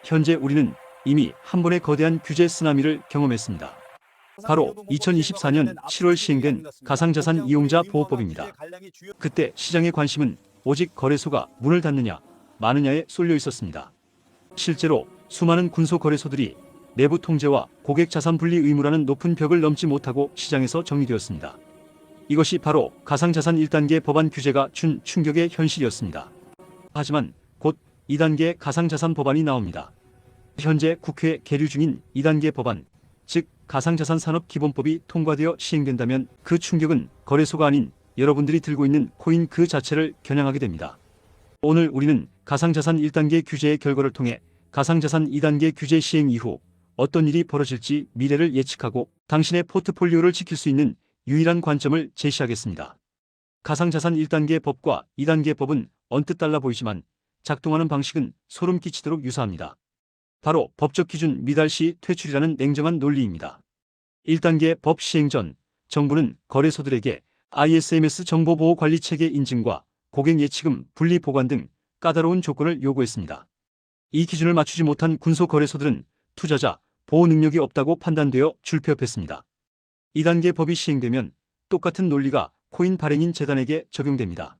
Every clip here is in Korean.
현재 우리는 이미 한 번의 거대한 규제 쓰나미를 경험했습니다. 바로 2024년 7월 시행된 가상자산 이용자 보호법입니다. 그때 시장의 관심은 오직 거래소가 문을 닫느냐 마느냐에 쏠려 있었습니다. 실제로 수많은 군소거래소들이 내부 통제와 고객 자산 분리 의무라는 높은 벽을 넘지 못하고 시장에서 정리되었습니다. 이것이 바로 가상자산 1단계 법안 규제가 준 충격의 현실이었습니다. 하지만 곧 2단계 가상자산 법안이 나옵니다. 현재 국회에 계류 중인 2단계 법안, 즉 가상자산 산업기본법이 통과되어 시행된다면 그 충격은 거래소가 아닌 여러분들이 들고 있는 코인 그 자체를 겨냥하게 됩니다. 오늘 우리는 가상자산 1단계 규제의 결과를 통해 가상자산 2단계 규제 시행 이후 어떤 일이 벌어질지 미래를 예측하고 당신의 포트폴리오를 지킬 수 있는 유일한 관점을 제시하겠습니다. 가상자산 1단계 법과 2단계 법은 언뜻 달라 보이지만 작동하는 방식은 소름 끼치도록 유사합니다. 바로 법적 기준 미달 시 퇴출이라는 냉정한 논리입니다. 1단계 법 시행 전 정부는 거래소들에게 ISMS 정보보호관리체계 인증과 고객 예치금 분리 보관 등 까다로운 조건을 요구했습니다. 이 기준을 맞추지 못한 군소거래소들은 투자자 보호 능력이 없다고 판단되어 줄폐업했습니다. 2단계 법이 시행되면 똑같은 논리가 코인 발행인 재단에게 적용됩니다.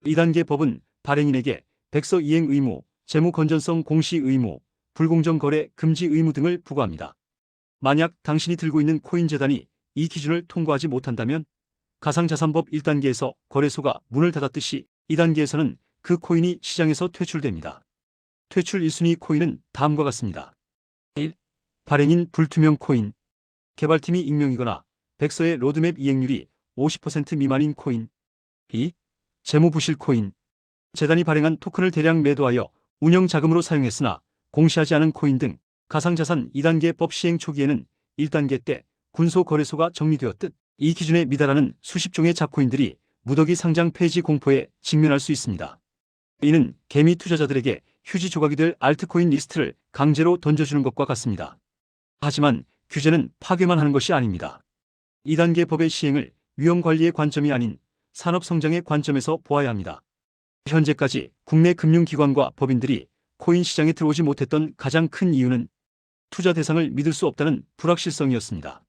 2단계 법은 발행인에게 백서 이행 의무, 재무 건전성 공시 의무, 불공정 거래 금지 의무 등을 부과합니다. 만약 당신이 들고 있는 코인 재단이 이 기준을 통과하지 못한다면 가상자산법 1단계에서 거래소가 문을 닫았듯이 2단계에서는 그 코인이 시장에서 퇴출됩니다. 퇴출 1순위 코인은 다음과 같습니다. 1. 발행인 불투명 코인. 개발팀이 익명이거나 백서의 로드맵 이행률이 50% 미만인 코인. 2. 재무부실 코인. 재단이 발행한 토큰을 대량 매도하여 운영 자금으로 사용했으나 공시하지 않은 코인 등 가상자산 2단계 법 시행 초기에는 1단계 때 군소거래소가 정리되었듯 이 기준에 미달하는 수십 종의 잡코인들이 무더기 상장 폐지 공포에 직면할 수 있습니다. 이는 개미 투자자들에게 휴지 조각이 될 알트코인 리스트를 강제로 던져주는 것과 같습니다. 하지만 규제는 파괴만 하는 것이 아닙니다. 2단계 법의 시행을 위험관리의 관점이 아닌 산업성장의 관점에서 보아야 합니다. 현재까지 국내 금융기관과 법인들이 코인 시장에 들어오지 못했던 가장 큰 이유는 투자 대상을 믿을 수 없다는 불확실성이었습니다.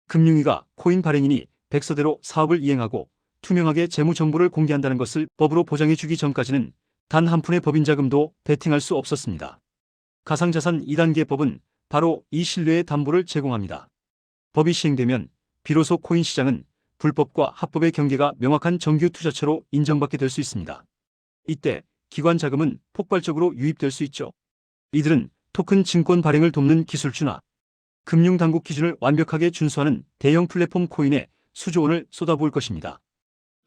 금융위가 코인 발행인이 백서대로 사업을 이행하고 투명하게 재무 정보를 공개한다는 것을 법으로 보장해주기 전까지는 단 한 푼의 법인 자금도 베팅할 수 없었습니다. 가상자산 2단계 법은 바로 이 신뢰의 담보를 제공합니다. 법이 시행되면 비로소 코인 시장은 불법과 합법의 경계가 명확한 정규 투자처로 인정받게 될 수 있습니다. 이때 기관 자금은 폭발적으로 유입될 수 있죠. 이들은 토큰 증권 발행을 돕는 기술주나 금융당국 기준을 완벽하게 준수하는 대형 플랫폼 코인에 수조 원을 쏟아부을 것입니다.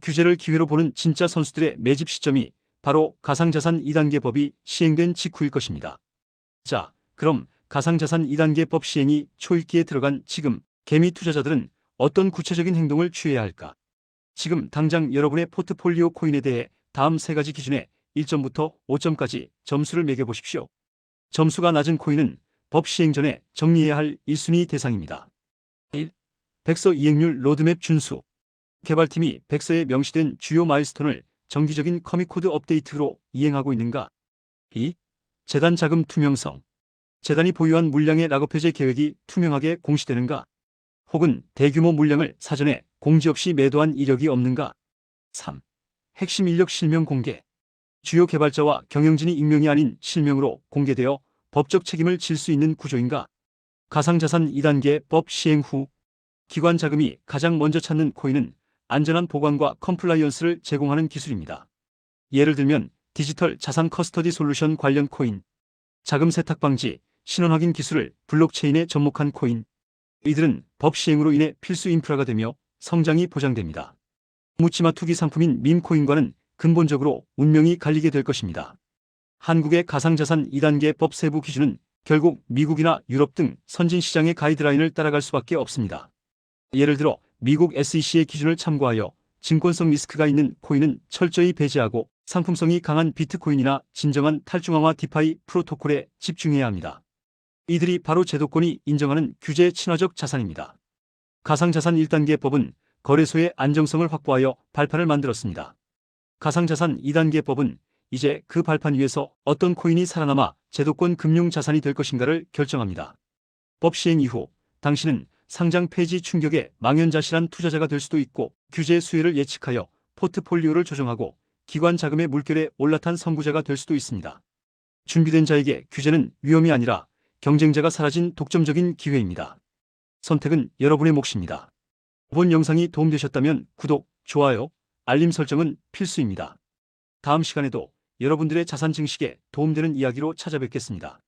규제를 기회로 보는 진짜 선수들의 매집 시점이 바로 가상자산 2단계 법이 시행된 직후일 것입니다. 자, 그럼 가상자산 2단계 법 시행이 초읽기에 들어간 지금 개미 투자자들은 어떤 구체적인 행동을 취해야 할까? 지금 당장 여러분의 포트폴리오 코인에 대해 다음 세 가지 기준에 1점부터 5점까지 점수를 매겨보십시오. 점수가 낮은 코인은 법 시행 전에 정리해야 할 1순위 대상입니다. 1. 백서 이행률 로드맵 준수. 개발팀이 백서에 명시된 주요 마일스톤을 정기적인 커밋코드 업데이트로 이행하고 있는가? 2. 재단 자금 투명성. 재단이 보유한 물량의 락업 해제 계획이 투명하게 공시되는가? 혹은 대규모 물량을 사전에 공지 없이 매도한 이력이 없는가? 3. 핵심 인력 실명 공개. 주요 개발자와 경영진이 익명이 아닌 실명으로 공개되어 법적 책임을 질 수 있는 구조인가? 가상자산 2단계 법 시행 후 기관 자금이 가장 먼저 찾는 코인은 안전한 보관과 컴플라이언스를 제공하는 기술입니다. 예를 들면 디지털 자산 커스터디 솔루션 관련 코인, 자금 세탁 방지, 신원 확인 기술을 블록체인에 접목한 코인. 이들은 법 시행으로 인해 필수 인프라가 되며 성장이 보장됩니다. 묻지마 투기 상품인 밈코인과는 근본적으로 운명이 갈리게 될 것입니다. 한국의 가상자산 2단계 법 세부 기준은 결국 미국이나 유럽 등 선진 시장의 가이드라인을 따라갈 수밖에 없습니다. 예를 들어 미국 SEC의 기준을 참고하여 증권성 리스크가 있는 코인은 철저히 배제하고 상품성이 강한 비트코인이나 진정한 탈중앙화 디파이 프로토콜에 집중해야 합니다. 이들이 바로 제도권이 인정하는 규제 친화적 자산입니다. 가상자산 1단계 법은 거래소의 안정성을 확보하여 발판을 만들었습니다. 가상자산 2단계 법은 이제 그 발판 위에서 어떤 코인이 살아남아 제도권 금융 자산이 될 것인가를 결정합니다. 법 시행 이후 당신은 상장 폐지 충격의 망연자실한 투자자가 될 수도 있고, 규제 수혜를 예측하여 포트폴리오를 조정하고 기관 자금의 물결에 올라탄 선구자가 될 수도 있습니다. 준비된 자에게 규제는 위험이 아니라 경쟁자가 사라진 독점적인 기회입니다. 선택은 여러분의 몫입니다. 본 영상이 도움되셨다면 구독, 좋아요, 알림 설정은 필수입니다. 다음 시간에도 여러분들의 자산 증식에 도움되는 이야기로 찾아뵙겠습니다.